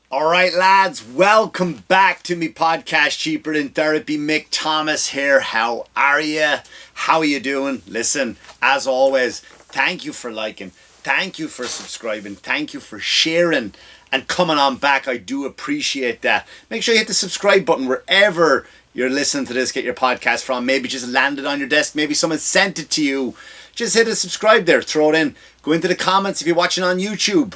All right, lads, welcome back to me podcast, Cheaper Than Therapy. Mick Thomas here. How are you? How are you doing? Listen, as always, thank you for liking. Thank you for subscribing. Thank you for sharing and coming on back. I do appreciate that. Make sure you hit the subscribe button wherever you're listening to this. Get your podcast from. Maybe just landed on your desk. Maybe someone sent it to you. Just hit a subscribe there. Throw it in. Go into the comments if you're watching on YouTube.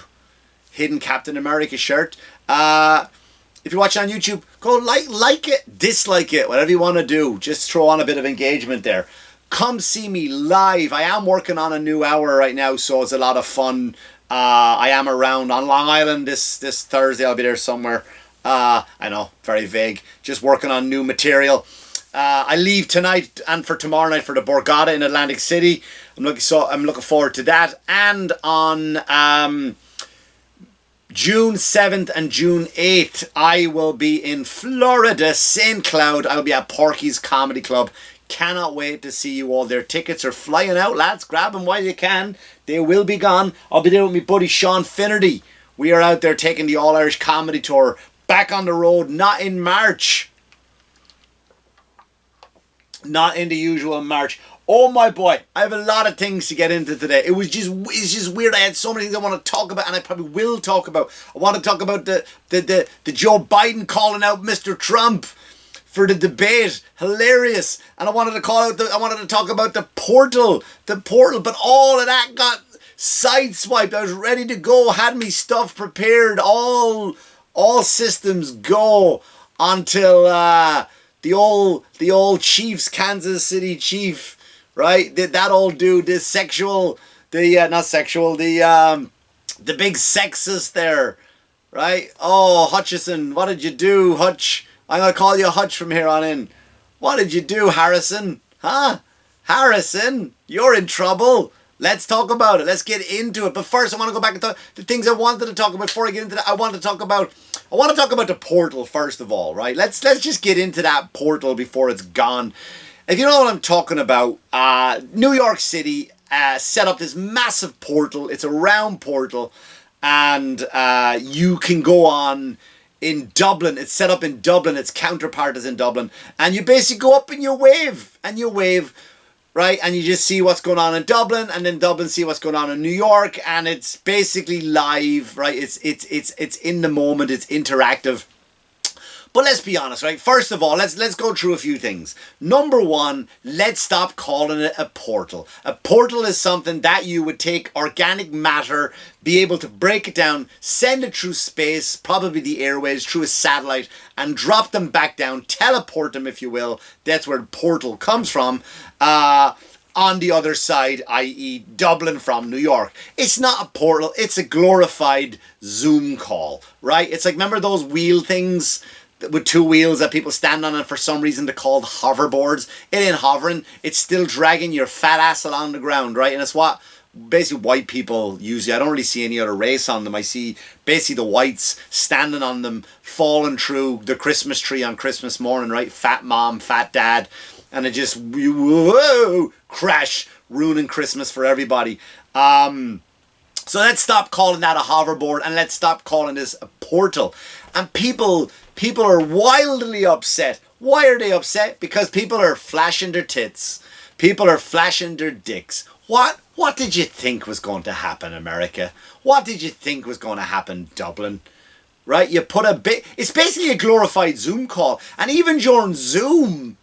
Hidden Captain America shirt. If you're watching on YouTube, go like it, dislike it, whatever you want to do. Just throw on a bit of engagement there. Come see me live. I am working on a new hour right now, so it's a lot of fun. I am around on Long Island this Thursday. I'll be there somewhere. I know, very vague. Just working on new material. I leave tonight and for tomorrow night for the Borgata in Atlantic City. I'm looking forward to that. And on June 7th and June 8th, I will be in Florida, St. Cloud. I'll be at Porky's Comedy Club. Cannot wait to see you all there. Tickets are flying out, lads. Grab them while you can. They will be gone. I'll be there with my buddy Sean Finnerty. We are out there taking the All-Irish Comedy Tour. Back on the road, not in March. Not in the usual March. Oh my boy, I have a lot of things to get into today. It's just weird. I had so many things I want to talk about, and I probably will talk about. I want to talk about the Joe Biden calling out Mr. Trump for the debate. Hilarious. And I wanted to talk about the portal, but all of that got sideswiped. I was ready to go, had me stuff prepared, all systems go until the old Chiefs, Kansas City Chief. Right, that old dude, the big sexist there, right? Oh, Hutchison, what did you do, Hutch? I'm gonna call you Hutch from here on in. What did you do, Harrison? Huh? Harrison, you're in trouble. Let's talk about it. Let's get into it. But first, I want to go back and talk the things I wanted to talk about. Before I get into that, I want to talk about the portal first of all, right? Let's just get into that portal before it's gone. If you know what I'm talking about, New York City set up this massive portal. It's a round portal, and you can go on in Dublin. It's set up in Dublin. Its counterpart is in Dublin, and you basically go up and you wave, right? And you just see what's going on in Dublin, and then Dublin see what's going on in New York, and it's basically live, right? It's in the moment. It's interactive. But let's be honest, right? First of all, let's go through a few things. Number one, let's stop calling it a portal. A portal is something that you would take organic matter, be able to break it down, send it through space, probably the airways, through a satellite, and drop them back down, teleport them, if you will. That's where portal comes from. On the other side, i.e. Dublin from New York. It's not a portal, it's a glorified Zoom call, right? It's like, remember those wheel things with two wheels that people stand on, and for some reason they're called hoverboards? It ain't hovering, it's still dragging your fat ass along the ground, right? And it's what basically white people use. I don't really see any other race on them. I see basically the whites standing on them, falling through the Christmas tree on Christmas morning, right? Fat mom, fat dad, and it just whoa, crash, ruining Christmas for everybody. So let's stop calling that a hoverboard, and let's stop calling this a portal. And people are wildly upset. Why are they upset? Because people are flashing their tits. People are flashing their dicks. What did you think was going to happen, America? What did you think was going to happen, Dublin? Right? You put it's basically a glorified Zoom call. And even during Zoom,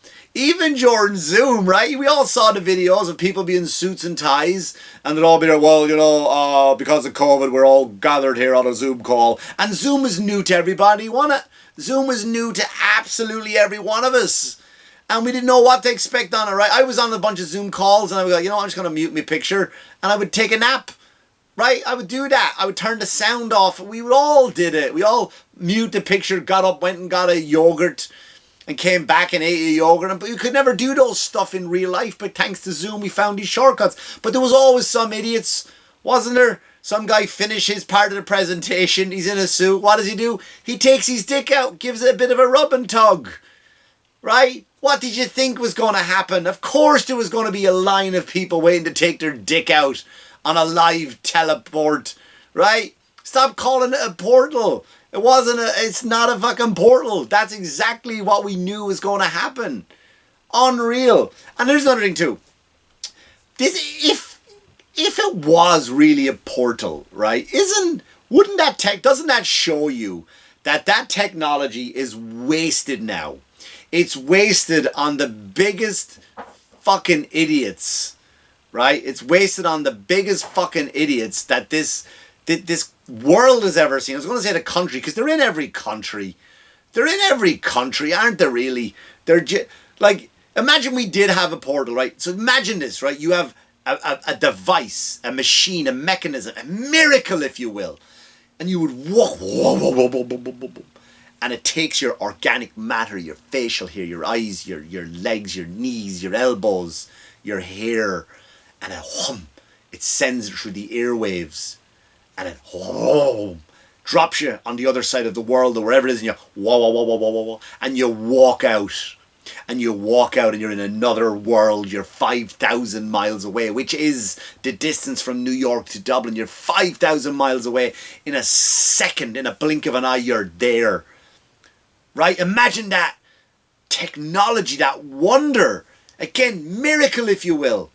right? We all saw the videos of people being suits and ties, and they'd all be there, well, because of COVID, we're all gathered here on a Zoom call. And Zoom is new to everybody, wasn't it? Zoom is new to absolutely every one of us. And we didn't know what to expect on it, right? I was on a bunch of Zoom calls, and I was like, I'm just going to mute my picture, and I would take a nap, right? I would do that. I would turn the sound off. We all did it. We all mute the picture, got up, went and got a yogurt, and came back and ate a yogurt. But you could never do those stuff in real life, but thanks to Zoom, we found these shortcuts. But there was always some idiots, wasn't there? Some guy finished his part of the presentation. He's in a suit. What does he do? He takes his dick out, gives it a bit of a rub and tug. Right? What did you think was going to happen? Of course there was going to be a line of people waiting to take their dick out on a live teleport. Right? Stop calling it a portal. It's not a fucking portal. That's exactly what we knew was going to happen. Unreal. And there's another thing too. If it was really a portal, right? Doesn't that show you that technology is wasted now? It's wasted on the biggest fucking idiots, right? It's wasted on the biggest fucking idiots that this world has ever seen. I was going to say the country, because they're in every country. They're in every country, aren't they really? Like, imagine we did have a portal, right? So imagine this, right? You have a device, a machine, a mechanism, a miracle, if you will. And you would walk, and it takes your organic matter, your facial hair, your eyes, your legs, your knees, your elbows, your hair, and it sends it through the airwaves, and it drops you on the other side of the world or wherever it is, and you and you walk out. And you walk out and you're in another world. You're 5,000 miles away, which is the distance from New York to Dublin. You're 5,000 miles away. In a second, in a blink of an eye, you're there. Right? Imagine that technology, that wonder. Again, miracle, if you will.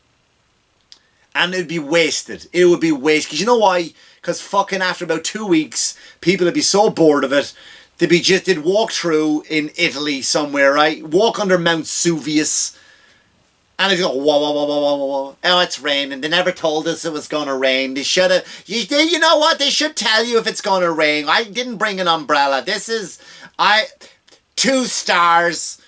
And it'd be wasted. It would be wasted. Because you know why? Because fucking after about 2 weeks, people would be so bored of it. They'd walk through in Italy somewhere, right? Walk under Mount Suvius. And they'd go, whoa. Oh, it's raining. They never told us it was going to rain. They should have. You know what? They should tell you if it's going to rain. I didn't bring an umbrella. 2 stars.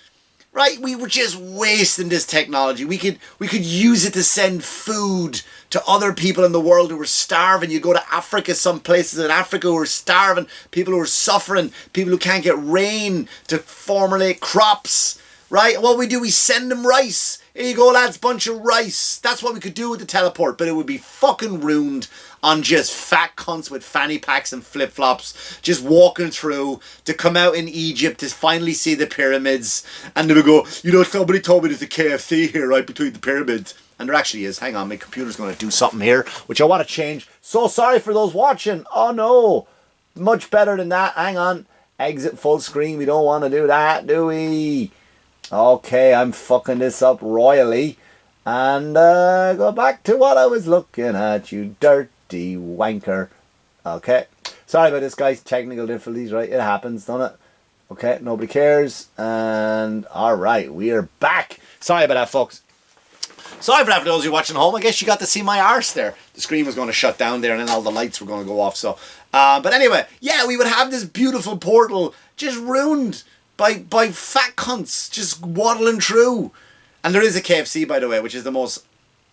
Right? We were just wasting this technology. We could use it to send food to other people in the world who were starving. You go to Africa, some places in Africa who are starving, people who are suffering, people who can't get rain to formulate crops. Right? And what we do, we send them rice. Here you go, lads, bunch of rice. That's what we could do with the teleport, but it would be fucking ruined on just fat cunts with fanny packs and flip-flops just walking through to come out in Egypt to finally see the pyramids, and they would go, somebody told me there's a KFC here right between the pyramids, and there actually is. Hang on, my computer's going to do something here which I want to change. So sorry for those watching. Oh no, much better than that. Hang on, exit full screen. We don't want to do that, do we? Okay, I'm fucking this up royally. And go back to what I was looking at, you dirty wanker. Okay. Sorry about this, guys. Technical difficulties, right? It happens, doesn't it? Okay, nobody cares. And alright, we are back. Sorry about that, folks. Sorry for that for those of you watching at home. I guess you got to see my arse there. The screen was going to shut down there and then all the lights were going to go off. So, but anyway, yeah, we would have this beautiful portal just ruined by fat cunts just waddling through. And there is a KFC, by the way, which is the most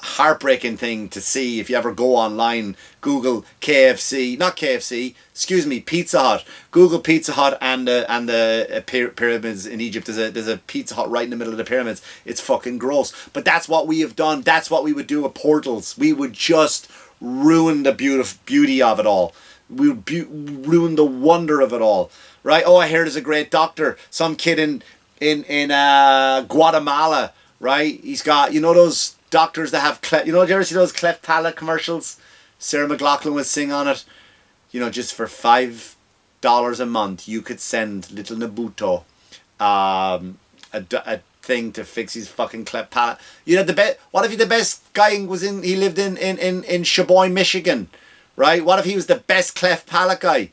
heartbreaking thing to see. If you ever go online, Google KFC, not KFC, excuse me, Pizza Hut. Google Pizza Hut and the pyramids in Egypt. There's a Pizza Hut right in the middle of the pyramids. It's fucking gross. But that's what we have done. That's what we would do with portals. We would just ruin the beauty of it all. We would ruin the wonder of it all. Right? Oh, I hear there's a great doctor. Some kid in Guatemala. Right? He's got, those doctors that have did you ever see those cleft palate commercials? Sarah McLachlan would sing on it. Just for $5 a month, you could send little Nabuto a thing to fix his fucking cleft palate. What if the best guy he lived in Sheboygan, Michigan, right? What if he was the best cleft palate guy?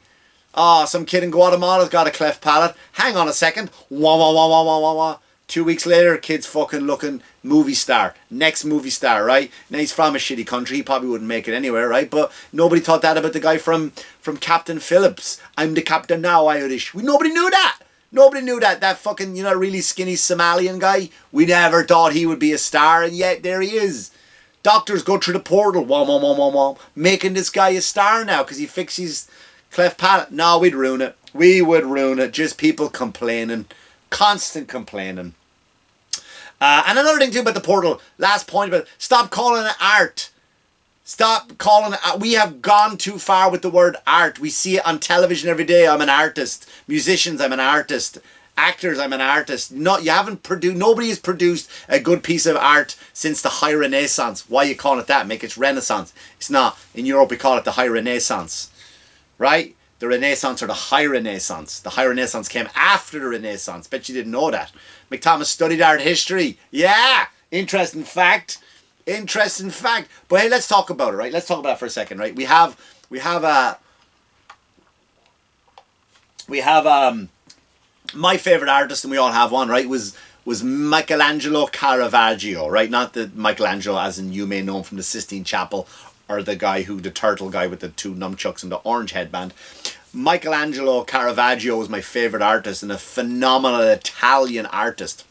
Oh, some kid in Guatemala's got a cleft palate. Hang on a second. Wah, wah, wah, wah, wah, wah, wah. 2 weeks later, kid's fucking looking movie star. Next movie star, right? Now he's from a shitty country. He probably wouldn't make it anywhere, right? But nobody thought that about the guy from Captain Phillips. I'm the captain now, Irish. Nobody knew that. Nobody knew that. That fucking, really skinny Somalian guy. We never thought he would be a star, and yet there he is. Doctors go through the portal, wah, wah, wah, wah, wah, making this guy a star now because he fixed his cleft palate. No, we'd ruin it. We would ruin it. Just people complaining. Constant complaining. And another thing too about the portal, last point about it, stop calling it art. Stop calling it art. We have gone too far with the word art. We see it on television every day. I'm an artist. Musicians, I'm an artist. Actors, I'm an artist. Nobody has produced a good piece of art since the High Renaissance. Why you call it that? Make it Renaissance. It's not. In Europe we call it the High Renaissance. Right? the Renaissance or the High Renaissance. The High Renaissance came after the Renaissance. Bet you didn't know that. Mick Thomas studied art history. Yeah, interesting fact. Interesting fact. But hey, let's talk about it, right? Let's talk about it for a second, right? We have my favorite artist, and we all have one, right? Was Michelangelo Caravaggio, right? Not the Michelangelo as in you may know him from the Sistine Chapel, or the turtle guy with the two nunchucks and the orange headband. Michelangelo Caravaggio was my favorite artist, and a phenomenal Italian artist.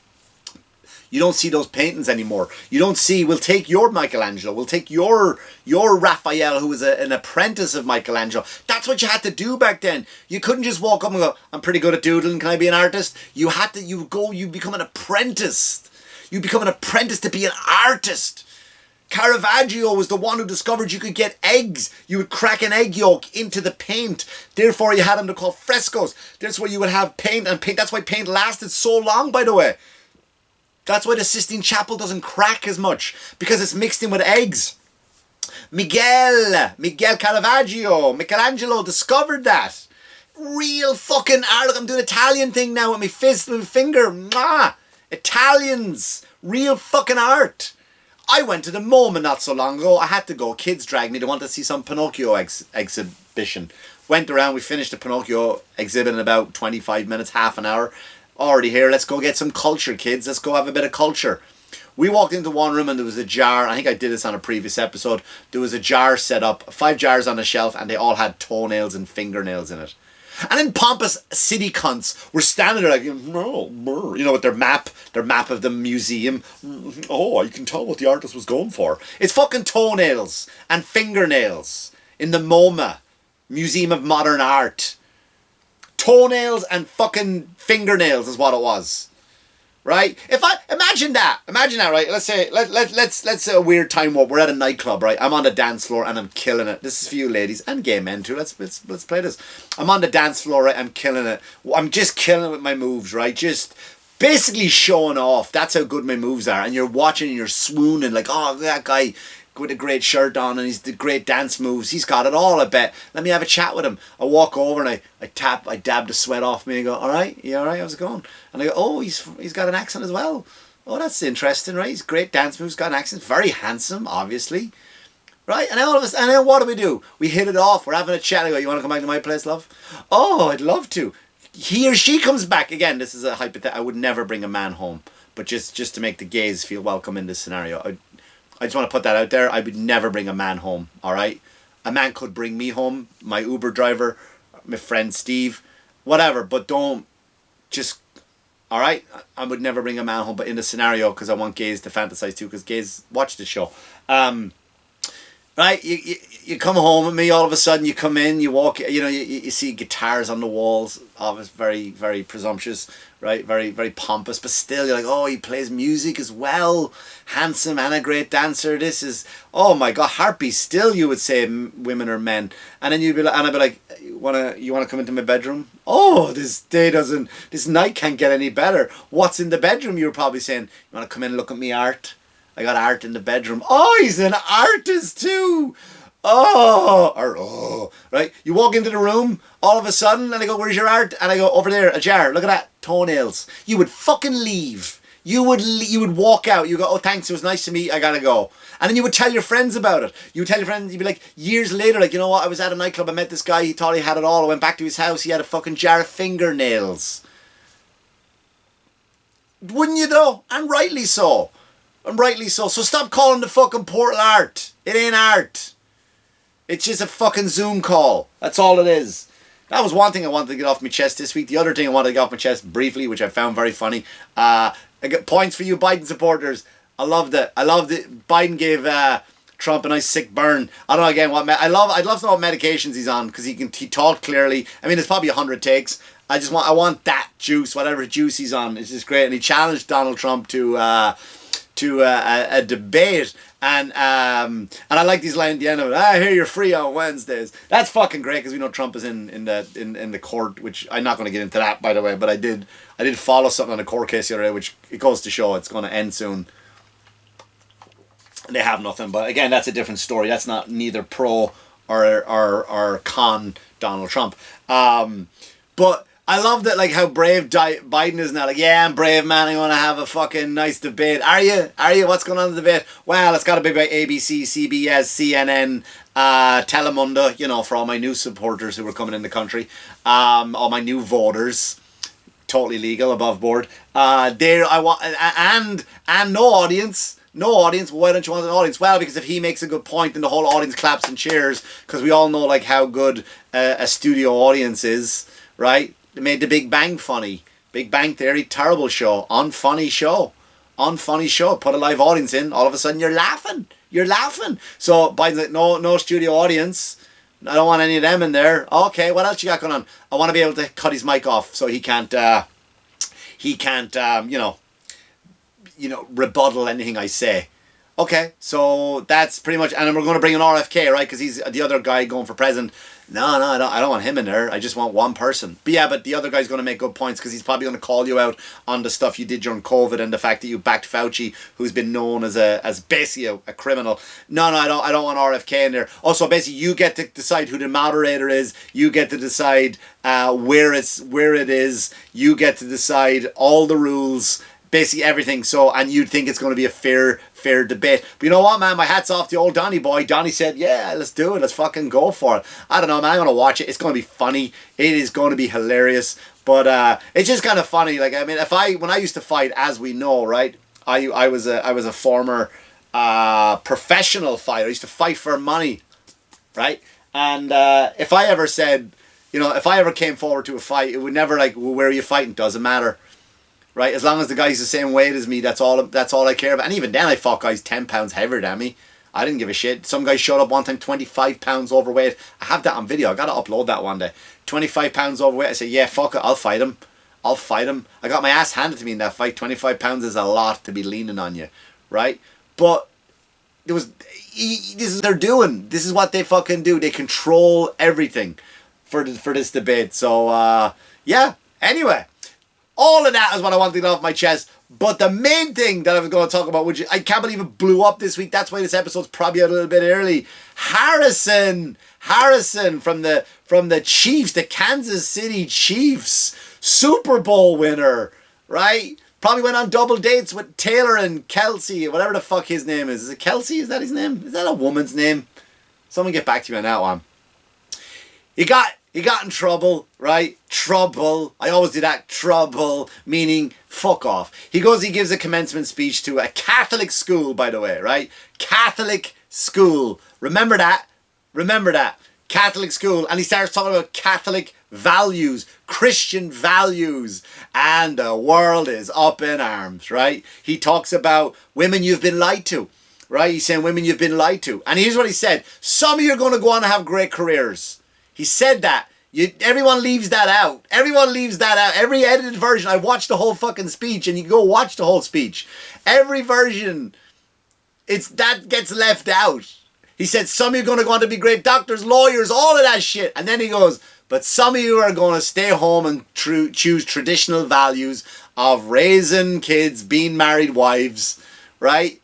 You don't see those paintings anymore. You don't see, we'll take your Michelangelo, we'll take your Raphael, who was an apprentice of Michelangelo. That's what you had to do back then. You couldn't just walk up and go, I'm pretty good at doodling, can I be an artist? You had to, you become an apprentice. You become an apprentice to be an artist. Caravaggio was the one who discovered you could get eggs. You would crack an egg yolk into the paint. Therefore, you had them to call frescoes. That's where you would have paint, and paint. That's why paint lasted so long, by the way. That's why the Sistine Chapel doesn't crack as much, because it's mixed in with eggs. Miguel Caravaggio, Michelangelo discovered that. Real fucking art. Look, I'm doing Italian thing now with my fist, with my finger. Mwah! Italians. Real fucking art. I went to the MoMA not so long ago. I had to go. Kids dragged me. They wanted to see some Pinocchio exhibition. Went around. We finished the Pinocchio exhibit in about 25 minutes, half an hour. Already here. Let's go get some culture, kids. Let's go have a bit of culture. We walked into one room and there was a jar. I think I did this on a previous episode. There was a jar set up, 5 jars on a shelf, and they all had toenails and fingernails in it. And then pompous city cunts were standing there like, with their map of the museum. Oh, you can tell what the artist was going for. It's fucking toenails and fingernails in the MoMA, Museum of Modern Art. Toenails and fucking fingernails is what it was. Right? Imagine that, right? Let's say a weird time warp. We're at a nightclub, right? I'm on the dance floor and I'm killing it. This is for you ladies and gay men too. Let's play this. I'm on the dance floor, right? I'm killing it. I'm just killing it with my moves, right? Just basically showing off. That's how good my moves are. And you're watching and you're swooning like, oh, that guy with a great shirt on and he's the great dance moves. He's got it all, I bet. Let me have a chat with him. I walk over and I dab the sweat off me and go, all right, you all right? How's it going? And I go, oh, he's got an accent as well. Oh, that's interesting, right? He's great dance moves, got an accent, very handsome, obviously. Right? And then what do? We hit it off. We're having a chat. I go, you want to come back to my place, love? Oh, I'd love to. He or she comes back. Again, this is a hypothetical. I would never bring a man home. But just to make the gays feel welcome in this scenario, I just want to put that out there. I would never bring a man home, all right? A man could bring me home, my Uber driver, my friend Steve, whatever, but don't just, all right? I would never bring a man home, but in the scenario, because I want gays to fantasize too, because gays watch the show. Right? You come home with me, all of a sudden you come in, you walk, you see guitars on the walls, obviously very, very presumptuous, right? Very, very pompous, but still you're like, oh, he plays music as well, handsome and a great dancer. This is, oh my God, harpy still, you would say, women or men. And then you'd be like, and I'd be like, you wanna come into my bedroom? Oh, this night can't get any better. What's in the bedroom? You were probably saying, you wanna come in and look at me art? I got art in the bedroom. Oh, he's an artist too. Oh, right? You walk into the room, all of a sudden, and I go, where's your art? And I go, over there, a jar. Look at that, toenails. You would fucking leave. You would walk out. You go, oh, thanks, it was nice to meet you, I gotta go. And then you would tell your friends about it. You would tell your friends, you'd be like, years later, like, you know what, I was at a nightclub, I met this guy, he thought he had it all. I went back to his house, he had a fucking jar of fingernails. Wouldn't you though? And rightly so. So stop calling the fucking portal art. It ain't art. It's just a fucking Zoom call. That's all it is. That was one thing I wanted to get off my chest this week. The other thing I wanted to get off my chest briefly, which I found very funny. I get points for you Biden supporters. I loved it. Biden gave Trump a nice sick burn. I don't know again what I'd love to know what medications he's on, because he talked clearly. I mean, it's probably 100 takes. I want that juice, whatever juice he's on. It's just great. And he challenged Donald Trump to a debate, and I like these lines at the end of it. I hear you're free on Wednesdays. That's fucking great, because we know Trump is in the court, which I'm not going to get into that, by the way, but I did follow something on a court case the other day, which it goes to show it's going to end soon. They have nothing, but again, that's a different story. That's not neither pro or con Donald Trump. But I love that, like, how brave Biden is now. Like, yeah, I'm brave, man. I want to have a fucking nice debate. Are you? What's going on in the debate? Well, it's got to be about ABC, CBS, CNN, Telemundo, you know, for all my new supporters who are coming in the country. All my new voters. Totally legal, above board. There, I want, and no audience. No audience. Why don't you want an audience? Well, because if he makes a good point, then the whole audience claps and cheers. Because we all know, like, how good a studio audience is, right? They made The Big Bang funny. Big Bang Theory, terrible show. Unfunny show. Put a live audience in. All of a sudden, you're laughing. So Biden's like, no studio audience. I don't want any of them in there. Okay, what else you got going on? I want to be able to cut his mic off so he can't rebuttal anything I say. Okay, so that's pretty much, and we're going to bring in RFK, right? Because he's the other guy going for president. No, I don't want him in there. I just want one person. But the other guy's going to make good points because he's probably going to call you out on the stuff you did during COVID and the fact that you backed Fauci, who's been known as basically a criminal. No, I don't want RFK in there. Also, basically, you get to decide who the moderator is. You get to decide where it is. You get to decide all the rules. Basically everything. So, and you'd think it's going to be a fair debate. But you know what, man? My hat's off to old Donny boy. Donny said, yeah, let's do it. Let's fucking go for it. I don't know, man. I'm going to watch it. It's going to be funny. It is going to be hilarious. But it's just kind of funny. Like, I mean, when I used to fight, as we know, right? I was a former professional fighter. I used to fight for money, right? And if I ever said, if I ever came forward to a fight, it would never like, well, where are you fighting? Doesn't matter. Right, as long as the guy's the same weight as me, that's all I care about. And even then, I fought guys 10 pounds heavier than me. I didn't give a shit. Some guy showed up one time 25 pounds overweight. I have that on video. I gotta upload that one day. 25 pounds overweight. I said, yeah, fuck it. I'll fight him. I got my ass handed to me in that fight. 25 pounds is a lot to be leaning on you, right? But this is what they're doing. This is what they fucking do. They control everything for this debate. So yeah. Anyway. All of that is what I wanted to get off my chest. But the main thing that I was going to talk about, which I can't believe it blew up this week. That's why this episode's probably a little bit early. Harrison from the Chiefs, the Kansas City Chiefs, Super Bowl winner, right? Probably went on double dates with Taylor and Kelsey, whatever the fuck his name is. Is it Kelsey? Is that his name? Is that a woman's name? Someone get back to me on that one. He got in trouble, right? Trouble. I always do that. Trouble, meaning fuck off. He gives a commencement speech to a Catholic school, by the way, right? Catholic school. Remember that. Catholic school. And he starts talking about Catholic values, Christian values. And the world is up in arms, right? He talks about women you've been lied to, right? He's saying women you've been lied to. And here's what he said. Some of you are going to go on and have great careers. He said that. Everyone leaves that out. Every edited version. I watched the whole fucking speech, and you can go watch the whole speech. Every version, that gets left out. He said, some of you are going to go on to be great doctors, lawyers, all of that shit. And then he goes, but some of you are going to stay home and choose traditional values of raising kids, being married wives, right?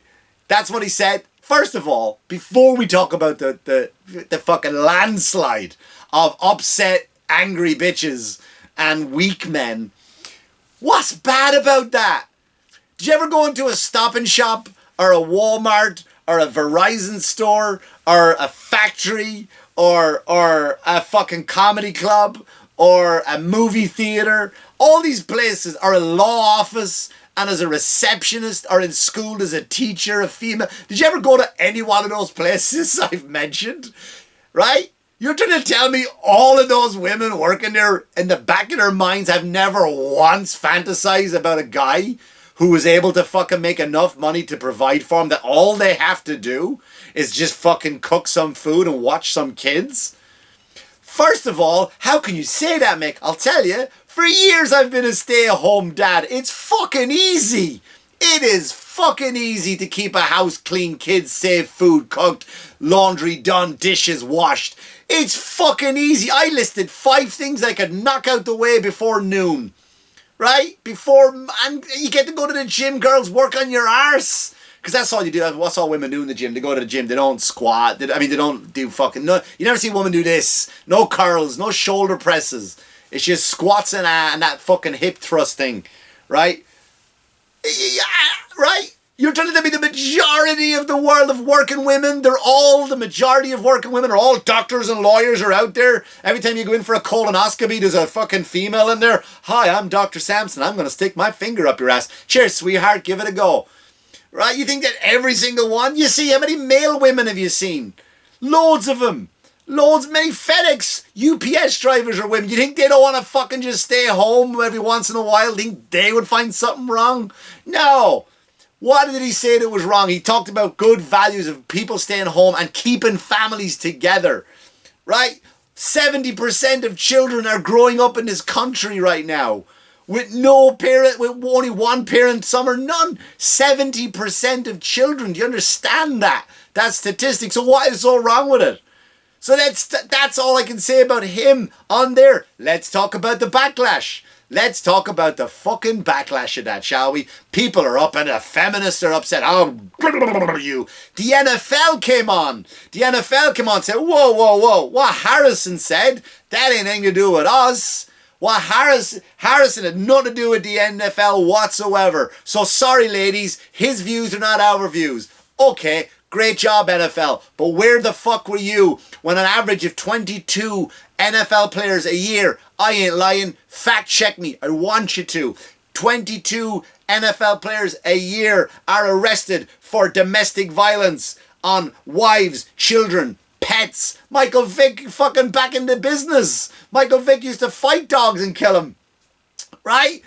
That's what he said. First of all, before we talk about the fucking landslide of upset, angry bitches and weak men, what's bad about that? Did you ever go into a Stop and Shop or a Walmart or a Verizon store or a factory or a fucking comedy club or a movie theater? All these places, or a law office, and as a receptionist, or in school as a teacher, a female. Did you ever go to any one of those places I've mentioned? Right? You're trying to tell me all of those women working there, in the back of their minds, have never once fantasized about a guy who was able to fucking make enough money to provide for them, that all they have to do is just fucking cook some food and watch some kids? First of all, how can you say that, Mick? I'll tell you, for years I've been a stay-at-home dad. It's fucking easy. It is fucking easy to keep a house clean, kids safe, food cooked, laundry done, dishes washed. It's fucking easy. I listed 5 things I could knock out the way before noon. Right? And you get to go to the gym, girls, work on your arse. Because that's all you do. What's all women do in the gym? They go to the gym. They don't squat. They don't do fucking... No, you never see a woman do this. No curls. No shoulder presses. It's just squats and that fucking hip thrusting. Right? Yeah, right? You're telling me the majority of the world of working women, the majority of working women are all doctors and lawyers are out there. Every time you go in for a colonoscopy, there's a fucking female in there. Hi, I'm Dr. Sampson. I'm going to stick my finger up your ass. Cheers, sweetheart. Give it a go. Right? You think that every single one? You see, how many male women have you seen? Loads of them. Loads, many FedEx, UPS drivers are women. You think they don't want to fucking just stay home every once in a while? Think they would find something wrong? No. What did he say that was wrong? He talked about good values of people staying home and keeping families together, right? 70% of children are growing up in this country right now with no parent, with only one parent, some are none. 70% of children. Do you understand that? That statistic. So what is so wrong with it? So that's all I can say about him on there. Let's talk about the backlash. Let's talk about the fucking backlash of that, shall we? People are up and the feminists are upset. Oh, you. The NFL came on. The NFL came on and said, whoa, whoa, whoa. What Harrison said, that ain't anything to do with us. What Harrison had nothing to do with the NFL whatsoever. So sorry, ladies. His views are not our views. Okay, great job, NFL. But where the fuck were you when an average of 22 NFL players a year, I ain't lying, fact check me, I want you to, 22 NFL players a year are arrested for domestic violence on wives, children, pets. Michael Vick fucking back in the business. Michael Vick used to fight dogs and kill them. Right?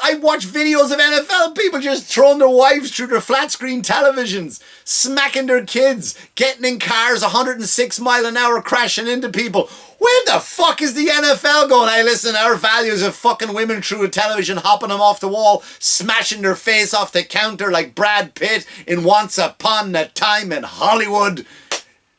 I watch videos of NFL people just throwing their wives through their flat screen televisions, smacking their kids, getting in cars 106 mile an hour, crashing into people. Where the fuck is the NFL going? Hey, listen, our values of fucking women through a television, hopping them off the wall, smashing their face off the counter like Brad Pitt in Once Upon a Time in Hollywood.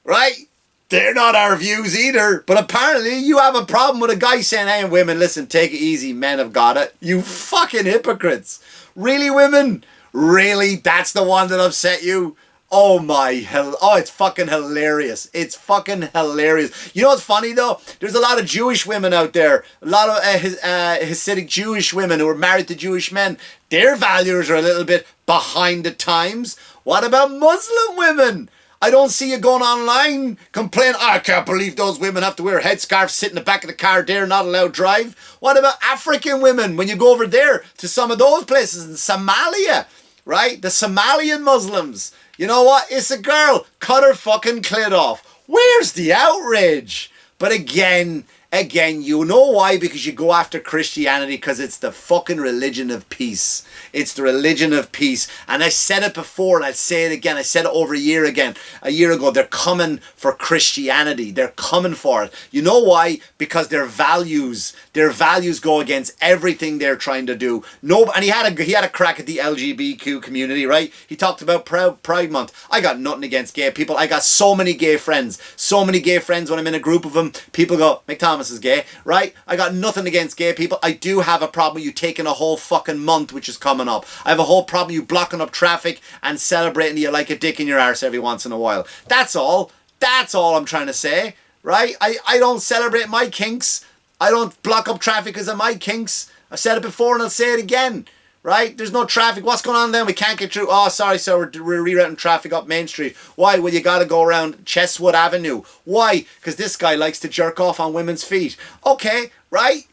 Right? They're not our views either. But apparently you have a problem with a guy saying, hey, women, listen, take it easy. Men have got it. You fucking hypocrites. Really, women? Really? That's the one that upset you? Oh my hell. Oh, it's fucking hilarious. It's fucking hilarious. You know what's funny though? There's a lot of Jewish women out there. A lot of Hasidic Jewish women who are married to Jewish men. Their values are a little bit behind the times. What about Muslim women? I don't see you going online complaining, oh, I can't believe those women have to wear headscarves, sit in the back of the car, they're not allowed to drive. What about African women? When you go over there to some of those places in Somalia, right? The Somalian Muslims. You know what? It's a girl. Cut her fucking clit off. Where's the outrage? But again, you know why? Because you go after Christianity because it's the fucking religion of peace. It's the religion of peace. And I said it before and I'll say it again. I said it over a year ago. They're coming for Christianity. They're coming for it. You know why? Because their values go against everything they're trying to do. No, and he had a crack at the LGBTQ community, right? He talked about Pride Month. I got nothing against gay people. I got so many gay friends. So many gay friends when I'm in a group of them. People go, Mick Thomas is gay, right? I got nothing against gay people. I do have a problem with you taking a whole fucking month, which is coming up. I have a whole problem with you blocking up traffic and celebrating you like a dick in your arse every once in a while. That's all. That's all I'm trying to say, right? I don't celebrate my kinks. I don't block up traffic because of my kinks. I've said it before and I'll say it again, right? There's no traffic. What's going on then? We can't get through. Oh, sorry, sir, we're rerouting traffic up Main Street. Why? Well, you got to go around Chestwood Avenue. Why? Because this guy likes to jerk off on women's feet. Okay, right?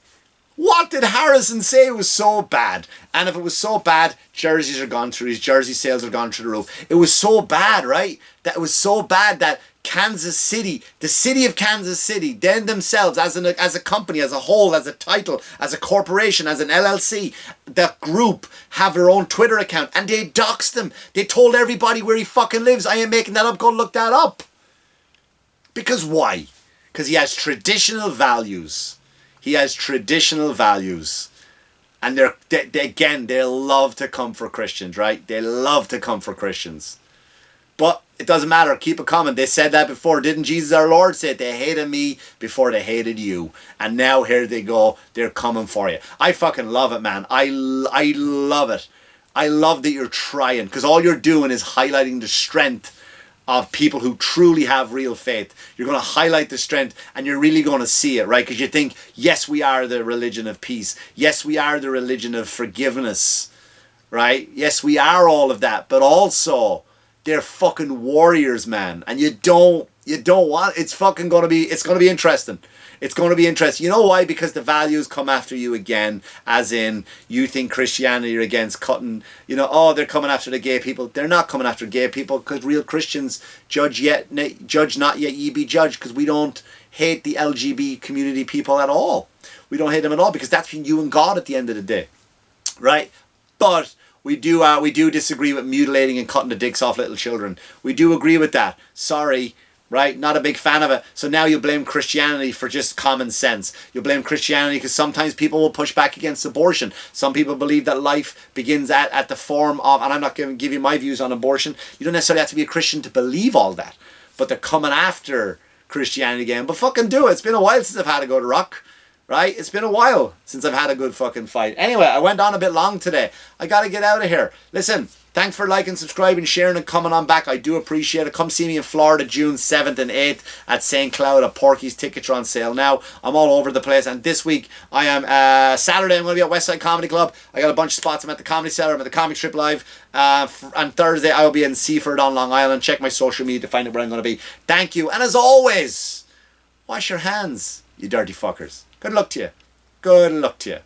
What did Harrison say was so bad? And if it was so bad, jerseys are gone through. His jersey sales are gone through the roof. It was so bad, right? That it was so bad that Kansas City, the city of Kansas City, then themselves as a company, as a whole, as a title, as a corporation, as an LLC, the group have their own Twitter account and they doxed him. They told everybody where he fucking lives. I ain't making that up. Go look that up. Because why? Because he has traditional values. He has traditional values. And they love to come for Christians, right? They love to come for Christians. But it doesn't matter. Keep it coming. They said that before. Didn't Jesus our Lord say it? They hated me before they hated you. And now here they go. They're coming for you. I fucking love it, man. I love it. I love that you're trying, because all you're doing is highlighting the strength of people who truly have real faith. You're going to highlight the strength, and you're really going to see it, right? Because you think, yes, we are the religion of peace. Yes, we are the religion of forgiveness, right? Yes, we are all of that. But also, they're fucking warriors, man. And you don't want, it's going to be interesting. It's going to be interesting. You know why? Because the values come after you again, as in, you think Christianity are against cutting, oh, they're coming after the gay people. They're not coming after gay people, because real Christians judge not yet ye be judged, because we don't hate the LGBT community people at all. We don't hate them at all, because that's between you and God at the end of the day, right? But we do disagree with mutilating and cutting the dicks off little children. We do agree with that. Sorry. Right? Not a big fan of it. So now you blame Christianity for just common sense. You blame Christianity because sometimes people will push back against abortion. Some people believe that life begins at the form of, and I'm not going to give you my views on abortion. You don't necessarily have to be a Christian to believe all that. But they're coming after Christianity again. But fucking do it. It's been a while since I've had a good rock. Right? It's been a while since I've had a good fucking fight. Anyway, I went on a bit long today. I got to get out of here. Listen, thanks for liking, subscribing, sharing, and coming on back. I do appreciate it. Come see me in Florida, June 7th and 8th at St. Cloud at Porky's. Tickets are on sale now. I'm all over the place. And this week, I am, Saturday, I'm going to be at Westside Comedy Club. I got a bunch of spots. I'm at the Comedy Cellar. I'm at the Comic Strip Live. And Thursday, I will be in Seaford on Long Island. Check my social media to find out where I'm going to be. Thank you. And as always, wash your hands, you dirty fuckers. Good luck to you. Good luck to you.